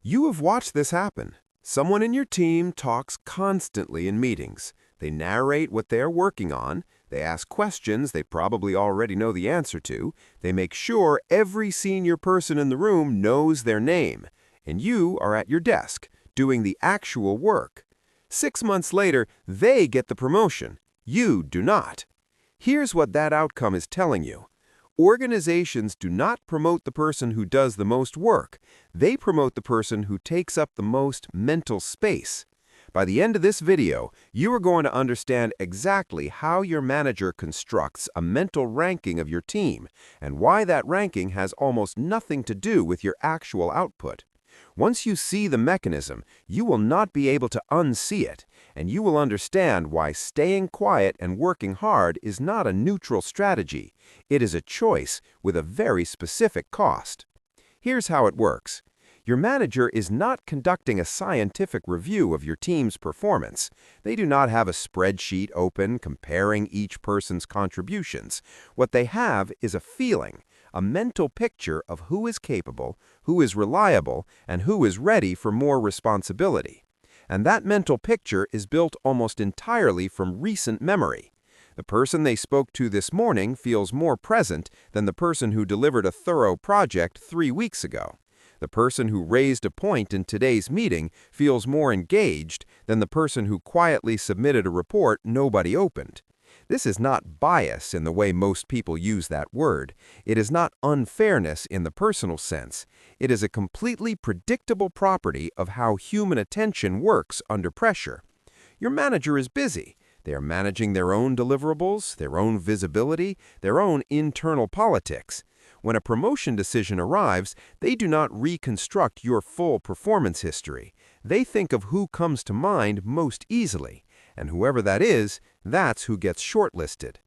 You have watched this happen. Someone in your team talks constantly in meetings. They narrate what they are working on. They ask questions they probably already know the answer to. They make sure every senior person in the room knows their name. And you are at your desk, doing the actual work. 6 months later, they get the promotion. You do not. Here's what that outcome is telling you. Organizations do not promote the person who does the most work. They promote the person who takes up the most mental space. By the end of this video, you are going to understand exactly how your manager constructs a mental ranking of your team and why that ranking has almost nothing to do with your actual output. Once you see the mechanism, you will not be able to unsee it, and you will understand why staying quiet and working hard is not a neutral strategy. It is a choice with a very specific cost. Here's how it works. Your manager is not conducting a scientific review of your team's performance. They do not have a spreadsheet open comparing each person's contributions. What they have is a feeling, a mental picture of who is capable, who is reliable, and who is ready for more responsibility. And that mental picture is built almost entirely from recent memory. The person they spoke to this morning feels more present than the person who delivered a thorough project 3 weeks ago. The person who raised a point in today's meeting feels more engaged than the person who quietly submitted a report nobody opened. This is not bias in the way most people use that word. It is not unfairness in the personal sense. It is a completely predictable property of how human attention works under pressure. Your manager is busy. They are managing their own deliverables, their own visibility, their own internal politics. When a promotion decision arrives, they do not reconstruct your full performance history. They think of who comes to mind most easily. And whoever that is, that's who gets shortlisted.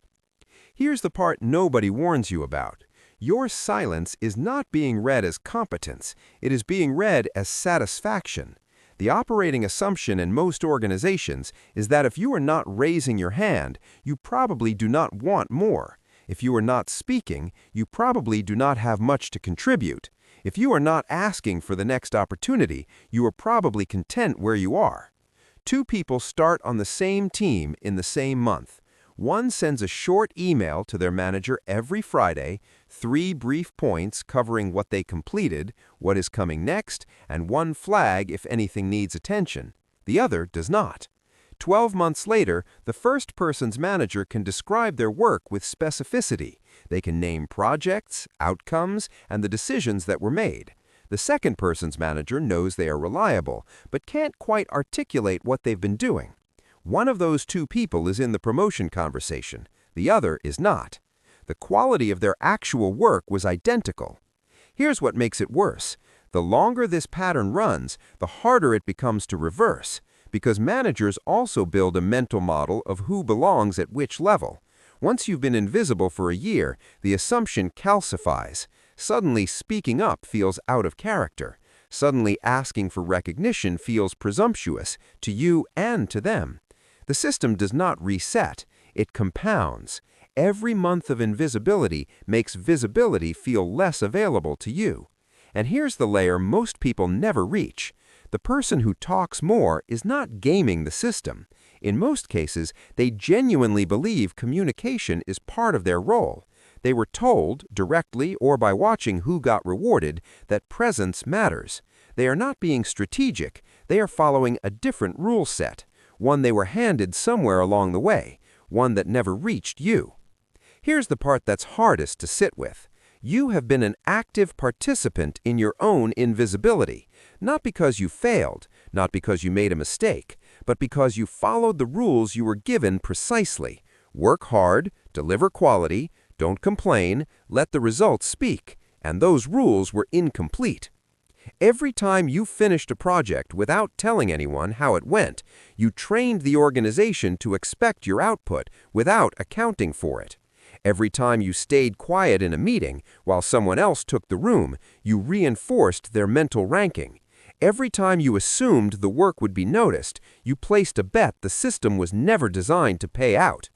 Here's the part nobody warns you about. Your silence is not being read as competence. It is being read as satisfaction. The operating assumption in most organizations is that if you are not raising your hand, you probably do not want more. If you are not speaking, you probably do not have much to contribute. If you are not asking for the next opportunity, you are probably content where you are. 2 people start on the same team in the same month. One sends a short email to their manager every Friday, 3 brief points covering what they completed, what is coming next, and 1 flag if anything needs attention. The other does not. 12 months later, the first person's manager can describe their work with specificity. They can name projects, outcomes, and the decisions that were made. The second person's manager knows they are reliable, but can't quite articulate what they've been doing. One of those 2 people is in the promotion conversation. The other is not. The quality of their actual work was identical. Here's what makes it worse. The longer this pattern runs, the harder it becomes to reverse, because managers also build a mental model of who belongs at which level. Once you've been invisible for a year, the assumption calcifies. Suddenly, speaking up feels out of character. Suddenly, asking for recognition feels presumptuous to you and to them. The system does not reset. It compounds. Every month of invisibility makes visibility feel less available to you. And here's the layer most people never reach. The person who talks more is not gaming the system. In most cases, they genuinely believe communication is part of their role. They were told, directly or by watching who got rewarded, that presence matters. They are not being strategic. They are following a different rule set, one they were handed somewhere along the way, one that never reached you. Here's the part that's hardest to sit with. You have been an active participant in your own invisibility, not because you failed, not because you made a mistake, but because you followed the rules you were given precisely. Work hard, deliver quality, don't complain, let the results speak, and those rules were incomplete. Every time you finished a project without telling anyone how it went, you trained the organization to expect your output without accounting for it. Every time you stayed quiet in a meeting while someone else took the room, you reinforced their mental ranking. Every time you assumed the work would be noticed, you placed a bet the system was never designed to pay out.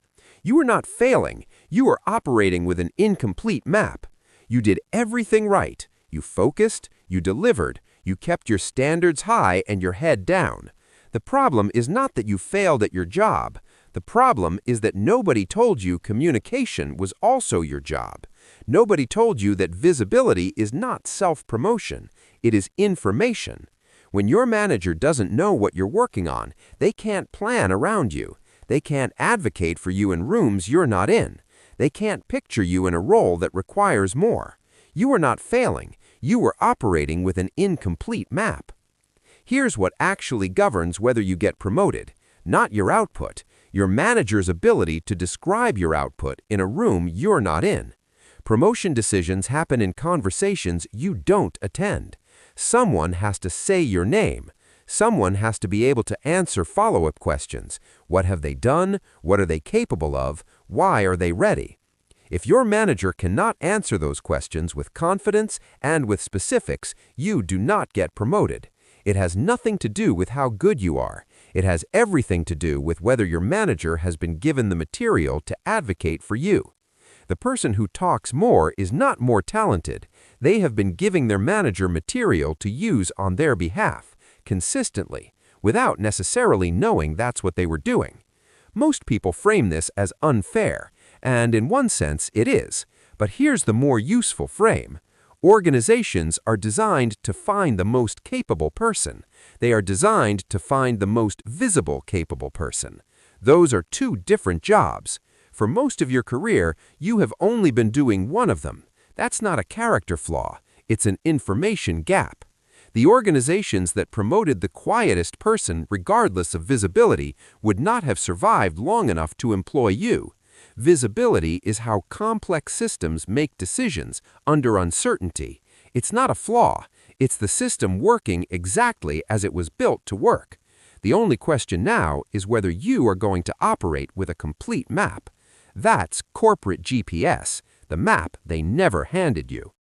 You were not failing. You were operating with an incomplete map. You did everything right. You focused, you delivered, You kept your standards high and your head down. The problem is not that you failed at your job. The problem is that nobody told you communication was also your job. Nobody told you that visibility is not self-promotion. It is information. When your manager doesn't know what you're working on, they can't plan around you. They can't advocate for you in rooms you're not in. They can't picture you in a role that requires more. You are not failing. You are operating with an incomplete map. Here's what actually governs whether you get promoted, not your output, your manager's ability to describe your output in a room you're not in. Promotion decisions happen in conversations you don't attend. Someone has to say your name. Someone has to be able to answer follow-up questions. What have they done? What are they capable of? Why are they ready? If your manager cannot answer those questions with confidence and with specifics, you do not get promoted. It has nothing to do with how good you are. It has everything to do with whether your manager has been given the material to advocate for you. The person who talks more is not more talented. They have been giving their manager material to use on their behalf, consistently, without necessarily knowing that's what they were doing. Most people frame this as unfair, and in one sense it is. But here's the more useful frame. Organizations are designed to find the most capable person. They are designed to find the most visible capable person. Those are two different jobs. For most of your career, you have only been doing one of them. That's not a character flaw. It's an information gap. The organizations that promoted the quietest person, regardless of visibility, would not have survived long enough to employ you. Visibility is how complex systems make decisions under uncertainty. It's not a flaw. It's the system working exactly as it was built to work. The only question now is whether you are going to operate with a complete map. That's corporate GPS, the map they never handed you.